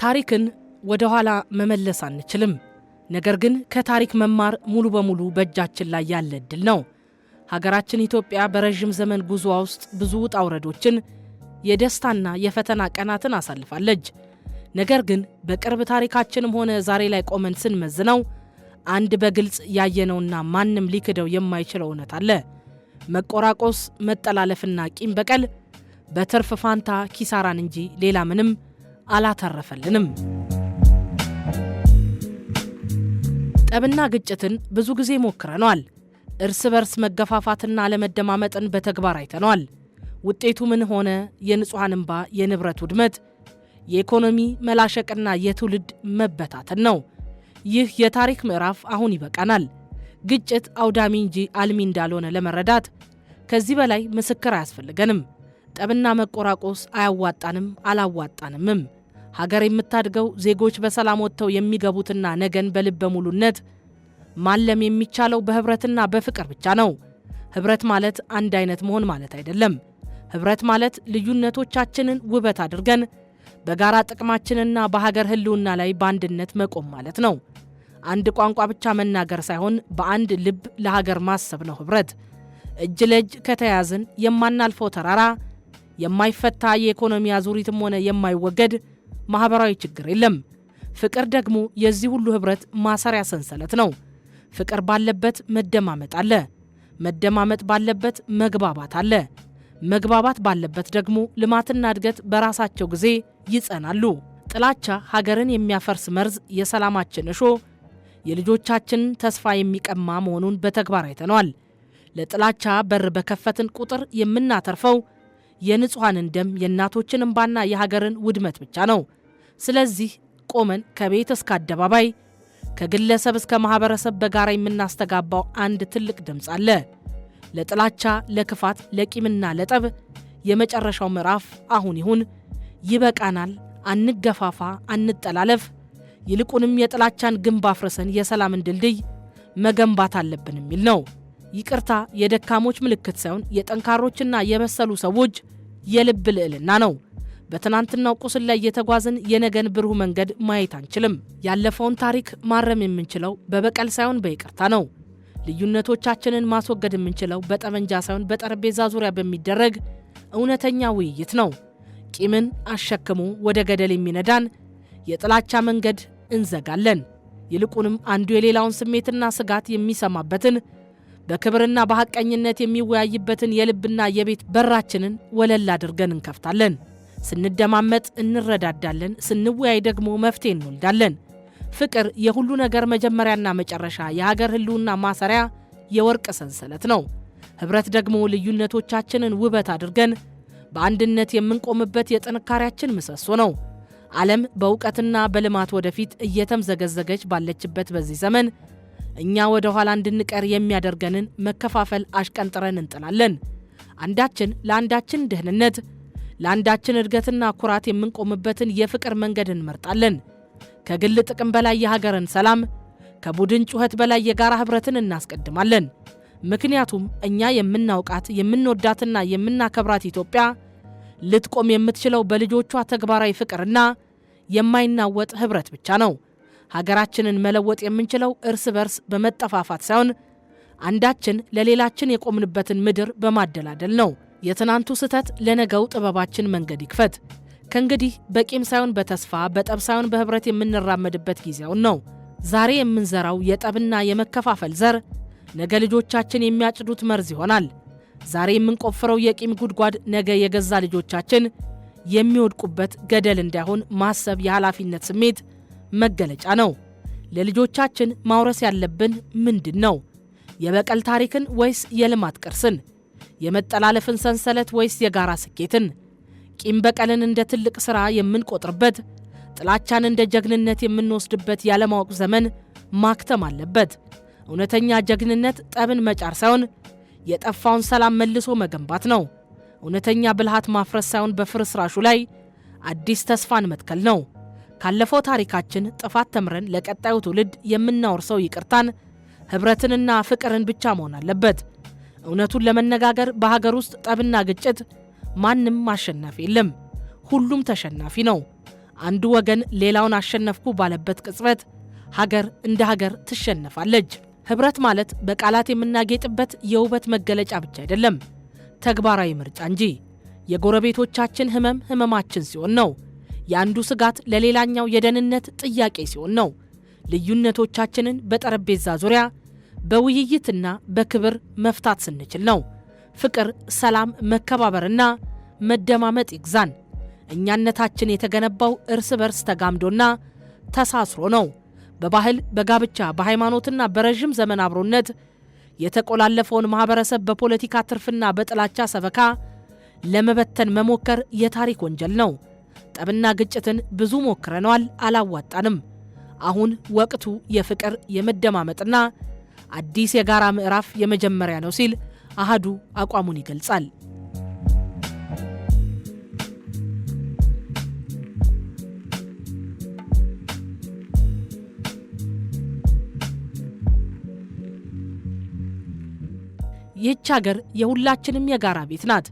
ታሪክን ወደ ኋላ መመለስ አንችልም። ነገር ግን ከታሪክ መማር ሙሉ በሙሉ በእጃችን ላይ ያለ እድል ነው። ሀገራችን ኢትዮጵያ በረጅም ዘመን ጉዞ ውስጥ ብዙ ውጣ ውረዶችን፣ የደስታና የፈተና ቀናትን አሳልፋለች። ነገር ግን በቅርብ ታሪካችንም ሆነ ዛሬ ላይ ቆመን ስንመዝነው አንድ በግልጽ ያየነውና ማንም ሊክደው የማይችለው እውነት አለ። መቆራቆስ፣ መጠላለፍና ቂም በቀል በትርፍ ፋንታ ኪሳራን እንጂ ሌላ ምንም አላተረፈልንም። ጠብና ግጭትን ብዙ ጊዜ ሞክረናል። እርስ በርስ መገፋፋትና አለመደማመጥን በተግባር አይተናል። ውጤቱ ምን ሆነ? የንጹሐን እንባ፣ የንብረት ውድመት፣ የኢኮኖሚ መላሸቅና የትውልድ መበታተን ነው። ይህ የታሪክ ምዕራፍ አሁን ይበቃናል። ግጭት አውዳሚ እንጂ አልሚ እንዳልሆነ ለመረዳት ከዚህ በላይ ምስክር አያስፈልገንም። ጠብና መቆራቆስ አያዋጣንም፣ አላዋጣንምም። ሀገር የምታድገው ዜጎች በሰላም ወጥተው የሚገቡትና ነገን በልበ ሙሉነት ማለም የሚቻለው በህብረትና በፍቅር ብቻ ነው። ህብረት ማለት አንድ አይነት መሆን ማለት አይደለም። ህብረት ማለት ልዩነቶቻችንን ውበት አድርገን በጋራ ጥቅማችንና በሀገር ህልውና ላይ በአንድነት መቆም ማለት ነው። አንድ ቋንቋ ብቻ መናገር ሳይሆን በአንድ ልብ ለሀገር ማሰብ ነው ህብረት። እጅ ለእጅ ከተያዝን የማናልፈው ተራራ፣ የማይፈታ የኢኮኖሚ አዙሪትም ሆነ የማይወገድ ማህበራዊ ችግር የለም። ፍቅር ደግሞ የዚህ ሁሉ ህብረት ማሰሪያ ሰንሰለት ነው። ፍቅር ባለበት መደማመጥ አለ። መደማመጥ ባለበት መግባባት አለ። መግባባት ባለበት ደግሞ ልማትና እድገት በራሳቸው ጊዜ ይጸናሉ። ጥላቻ ሀገርን የሚያፈርስ መርዝ፣ የሰላማችን እሾ፣ የልጆቻችንን ተስፋ የሚቀማ መሆኑን በተግባር አይተነዋል። ለጥላቻ በር በከፈትን ቁጥር የምናተርፈው የንጹሐንን ደም፣ የእናቶችን እንባና የሀገርን ውድመት ብቻ ነው። ስለዚህ ቆመን ከቤት እስከ አደባባይ፣ ከግለሰብ እስከ ማህበረሰብ በጋራ የምናስተጋባው አንድ ትልቅ ድምፅ አለ። ለጥላቻ፣ ለክፋት፣ ለቂምና ለጠብ የመጨረሻው ምዕራፍ አሁን ይሁን። ይበቃናል። አንገፋፋ፣ አንጠላለፍ። ይልቁንም የጥላቻን ግንብ አፍርሰን የሰላምን ድልድይ መገንባት አለብን የሚል ነው። ይቅርታ የደካሞች ምልክት ሳይሆን የጠንካሮችና የበሰሉ ሰዎች የልብ ልዕልና ነው። በትናንትናው ቁስል ላይ የተጓዝን የነገን ብሩህ መንገድ ማየት አንችልም። ያለፈውን ታሪክ ማረም የምንችለው በበቀል ሳይሆን በይቅርታ ነው። ልዩነቶቻችንን ማስወገድ የምንችለው በጠመንጃ ሳይሆን በጠረጴዛ ዙሪያ በሚደረግ እውነተኛ ውይይት ነው። ቂምን አሸክሞ ወደ ገደል የሚነዳን የጥላቻ መንገድ እንዘጋለን። ይልቁንም አንዱ የሌላውን ስሜትና ስጋት የሚሰማበትን፣ በክብርና በሐቀኝነት የሚወያይበትን የልብና የቤት በራችንን ወለል አድርገን እንከፍታለን። ስንደማመጥ እንረዳዳለን፣ ስንወያይ ደግሞ መፍትሄ እንወልዳለን። ፍቅር የሁሉ ነገር መጀመሪያና መጨረሻ፣ የሀገር ህልውና ማሰሪያ፣ የወርቅ ሰንሰለት ነው። ህብረት ደግሞ ልዩነቶቻችንን ውበት አድርገን በአንድነት የምንቆምበት የጥንካሬያችን ምሰሶ ነው። ዓለም በእውቀትና በልማት ወደፊት እየተምዘገዘገች ባለችበት በዚህ ዘመን እኛ ወደ ኋላ እንድንቀር የሚያደርገንን መከፋፈል አሽቀንጥረን እንጥላለን። አንዳችን ለአንዳችን ደህንነት፣ ለአንዳችን እድገትና ኩራት የምንቆምበትን የፍቅር መንገድ እንመርጣለን። ከግል ጥቅም በላይ የሀገርን ሰላም፣ ከቡድን ጩኸት በላይ የጋራ ህብረትን እናስቀድማለን። ምክንያቱም እኛ የምናውቃት የምንወዳትና የምናከብራት ኢትዮጵያ ልትቆም የምትችለው በልጆቿ ተግባራዊ ፍቅርና የማይናወጥ ህብረት ብቻ ነው። ሀገራችንን መለወጥ የምንችለው እርስ በርስ በመጠፋፋት ሳይሆን አንዳችን ለሌላችን የቆምንበትን ምድር በማደላደል ነው። የትናንቱ ስህተት ለነገው ጥበባችን መንገድ ይክፈት። ከእንግዲህ በቂም ሳይሆን በተስፋ፣ በጠብ ሳይሆን በህብረት የምንራመድበት ጊዜውን ነው። ዛሬ የምንዘራው የጠብና የመከፋፈል ዘር ነገ ልጆቻችን የሚያጭዱት መርዝ ይሆናል። ዛሬ የምንቆፍረው የቂም ጉድጓድ ነገ የገዛ ልጆቻችን የሚወድቁበት ገደል እንዳይሆን ማሰብ የኃላፊነት ስሜት መገለጫ ነው። ለልጆቻችን ማውረስ ያለብን ምንድን ነው? የበቀል ታሪክን ወይስ የልማት ቅርስን? የመጠላለፍን ሰንሰለት ወይስ የጋራ ስኬትን? ቂም በቀልን እንደ ትልቅ ሥራ የምንቆጥርበት፣ ጥላቻን እንደ ጀግንነት የምንወስድበት ያለማወቅ ዘመን ማክተም አለበት። እውነተኛ ጀግንነት ጠብን መጫር ሳይሆን የጠፋውን ሰላም መልሶ መገንባት ነው። እውነተኛ ብልሃት ማፍረስ ሳይሆን በፍርስራሹ ላይ አዲስ ተስፋን መትከል ነው። ካለፈው ታሪካችን ጥፋት ተምረን ለቀጣዩ ትውልድ የምናወርሰው ይቅርታን፣ ህብረትንና ፍቅርን ብቻ መሆን አለበት። እውነቱን ለመነጋገር በሀገር ውስጥ ጠብና ግጭት ማንም አሸናፊ የለም፣ ሁሉም ተሸናፊ ነው። አንዱ ወገን ሌላውን አሸነፍኩ ባለበት ቅጽበት ሀገር እንደ ሀገር ትሸነፋለች። ህብረት ማለት በቃላት የምናጌጥበት የውበት መገለጫ ብቻ አይደለም፣ ተግባራዊ ምርጫ እንጂ። የጎረቤቶቻችን ህመማችን ሲሆን ነው። የአንዱ ስጋት ለሌላኛው የደህንነት ጥያቄ ሲሆን ነው። ልዩነቶቻችንን በጠረጴዛ ዙሪያ በውይይትና በክብር መፍታት ስንችል ነው። ፍቅር፣ ሰላም፣ መከባበርና መደማመጥ ይግዛን። እኛነታችን የተገነባው እርስ በርስ ተጋምዶና ተሳስሮ ነው። በባህል፣ በጋብቻ፣ በሃይማኖትና በረዥም ዘመን አብሮነት የተቆላለፈውን ማህበረሰብ በፖለቲካ ትርፍና በጥላቻ ሰበካ ለመበተን መሞከር የታሪክ ወንጀል ነው። ጠብና ግጭትን ብዙ ሞክረናል፣ አላዋጣንም። አሁን ወቅቱ የፍቅር የመደማመጥና አዲስ የጋራ ምዕራፍ የመጀመሪያ ነው ሲል አሃዱ አቋሙን ይገልጻል። ይህች ሀገር የሁላችንም የጋራ ቤት ናት።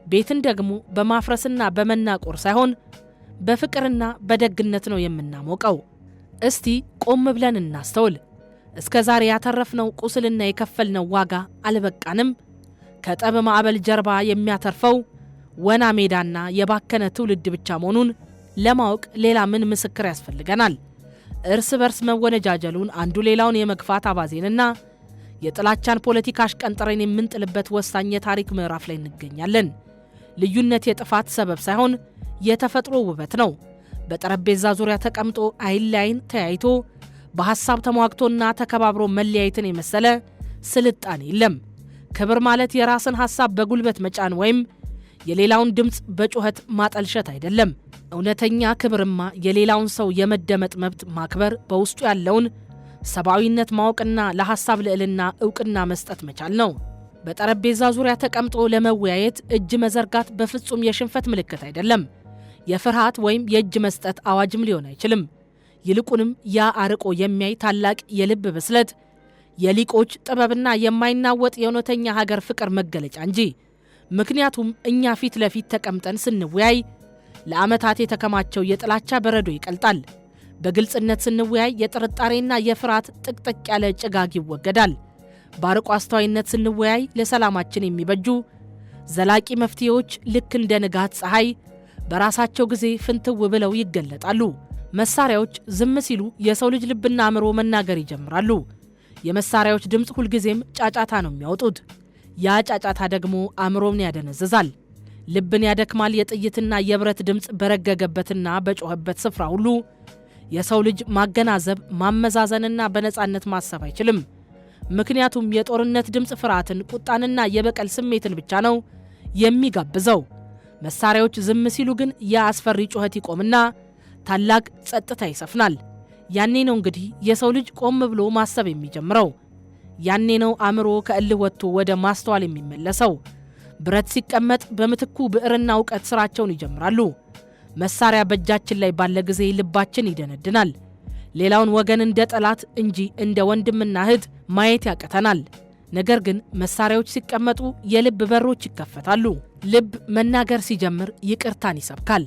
ቤትን ደግሞ በማፍረስና በመናቆር ሳይሆን በፍቅርና በደግነት ነው የምናሞቀው። እስቲ ቆም ብለን እናስተውል። እስከ ዛሬ ያተረፍነው ቁስልና የከፈልነው ዋጋ አልበቃንም? ከጠብ ማዕበል ጀርባ የሚያተርፈው ወና ሜዳና የባከነ ትውልድ ብቻ መሆኑን ለማወቅ ሌላ ምን ምስክር ያስፈልገናል? እርስ በርስ መወነጃጀሉን፣ አንዱ ሌላውን የመግፋት አባዜንና የጥላቻን ፖለቲካ አሽቀንጥረን የምንጥልበት ወሳኝ የታሪክ ምዕራፍ ላይ እንገኛለን። ልዩነት የጥፋት ሰበብ ሳይሆን የተፈጥሮ ውበት ነው። በጠረጴዛ ዙሪያ ተቀምጦ አይን ለአይን ተያይቶ በሐሳብ ተሟግቶና ተከባብሮ መለያየትን የመሰለ ስልጣኔ የለም። ክብር ማለት የራስን ሐሳብ በጉልበት መጫን ወይም የሌላውን ድምፅ በጩኸት ማጠልሸት አይደለም። እውነተኛ ክብርማ የሌላውን ሰው የመደመጥ መብት ማክበር፣ በውስጡ ያለውን ሰብአዊነት ማወቅና ለሐሳብ ልዕልና ዕውቅና መስጠት መቻል ነው። በጠረጴዛ ዙሪያ ተቀምጦ ለመወያየት እጅ መዘርጋት በፍጹም የሽንፈት ምልክት አይደለም። የፍርሃት ወይም የእጅ መስጠት አዋጅም ሊሆን አይችልም። ይልቁንም ያ አርቆ የሚያይ ታላቅ የልብ ብስለት፣ የሊቆች ጥበብና የማይናወጥ የእውነተኛ ሀገር ፍቅር መገለጫ እንጂ። ምክንያቱም እኛ ፊት ለፊት ተቀምጠን ስንወያይ ለዓመታት የተከማቸው የጥላቻ በረዶ ይቀልጣል። በግልጽነት ስንወያይ የጥርጣሬና የፍርሃት ጥቅጥቅ ያለ ጭጋግ ይወገዳል። በአርቆ አስተዋይነት ስንወያይ ለሰላማችን የሚበጁ ዘላቂ መፍትሄዎች ልክ እንደ ንጋት ፀሐይ በራሳቸው ጊዜ ፍንትው ብለው ይገለጣሉ። መሳሪያዎች ዝም ሲሉ የሰው ልጅ ልብና አእምሮ መናገር ይጀምራሉ። የመሳሪያዎች ድምፅ ሁልጊዜም ጫጫታ ነው የሚያወጡት። ያ ጫጫታ ደግሞ አእምሮን ያደነዝዛል፣ ልብን ያደክማል። የጥይትና የብረት ድምፅ በረገገበትና በጮኸበት ስፍራ ሁሉ የሰው ልጅ ማገናዘብ፣ ማመዛዘንና በነጻነት ማሰብ አይችልም። ምክንያቱም የጦርነት ድምፅ ፍርሃትን፣ ቁጣንና የበቀል ስሜትን ብቻ ነው የሚጋብዘው። መሳሪያዎች ዝም ሲሉ ግን ያ አስፈሪ ጩኸት ይቆምና ታላቅ ጸጥታ ይሰፍናል። ያኔ ነው እንግዲህ የሰው ልጅ ቆም ብሎ ማሰብ የሚጀምረው። ያኔ ነው አእምሮ ከእልህ ወጥቶ ወደ ማስተዋል የሚመለሰው። ብረት ሲቀመጥ በምትኩ ብዕርና እውቀት ስራቸውን ይጀምራሉ። መሳሪያ በእጃችን ላይ ባለ ጊዜ ልባችን ይደነድናል። ሌላውን ወገን እንደ ጠላት እንጂ እንደ ወንድምና እህት ማየት ያቀተናል። ነገር ግን መሳሪያዎች ሲቀመጡ የልብ በሮች ይከፈታሉ። ልብ መናገር ሲጀምር ይቅርታን ይሰብካል፣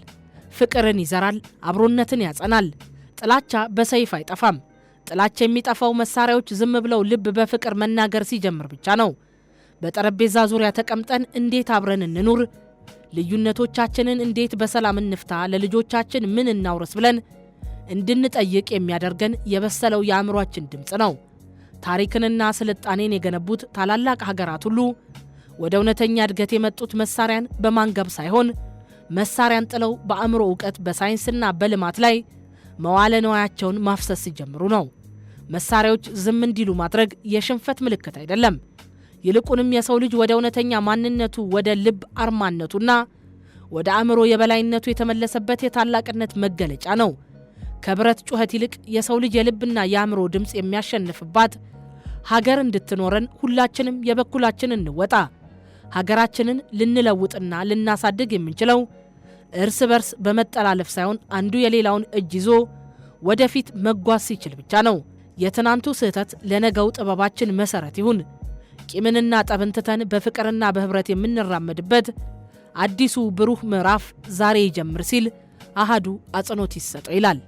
ፍቅርን ይዘራል፣ አብሮነትን ያጸናል። ጥላቻ በሰይፍ አይጠፋም። ጥላቻ የሚጠፋው መሳሪያዎች ዝም ብለው ልብ በፍቅር መናገር ሲጀምር ብቻ ነው። በጠረጴዛ ዙሪያ ተቀምጠን እንዴት አብረን እንኑር፣ ልዩነቶቻችንን እንዴት በሰላም እንፍታ፣ ለልጆቻችን ምን እናውረስ ብለን እንድንጠይቅ የሚያደርገን የበሰለው የአእምሯችን ድምፅ ነው። ታሪክንና ስልጣኔን የገነቡት ታላላቅ ሀገራት ሁሉ ወደ እውነተኛ እድገት የመጡት መሳሪያን በማንገብ ሳይሆን መሳሪያን ጥለው በአእምሮ ዕውቀት፣ በሳይንስና በልማት ላይ መዋለ ንዋያቸውን ማፍሰስ ሲጀምሩ ነው። መሳሪያዎች ዝም እንዲሉ ማድረግ የሽንፈት ምልክት አይደለም። ይልቁንም የሰው ልጅ ወደ እውነተኛ ማንነቱ፣ ወደ ልብ አርማነቱና ወደ አእምሮ የበላይነቱ የተመለሰበት የታላቅነት መገለጫ ነው። ከብረት ጩኸት ይልቅ የሰው ልጅ የልብና የአእምሮ ድምፅ የሚያሸንፍባት ሀገር እንድትኖረን ሁላችንም የበኩላችንን እንወጣ። ሀገራችንን ልንለውጥና ልናሳድግ የምንችለው እርስ በርስ በመጠላለፍ ሳይሆን አንዱ የሌላውን እጅ ይዞ ወደፊት መጓዝ ሲችል ብቻ ነው። የትናንቱ ስህተት ለነገው ጥበባችን መሰረት ይሁን። ቂምንና ጠብን ትተን በፍቅርና በህብረት የምንራመድበት አዲሱ ብሩህ ምዕራፍ ዛሬ ይጀምር ሲል አሃዱ አጽንኦት ይሰጠው ይላል።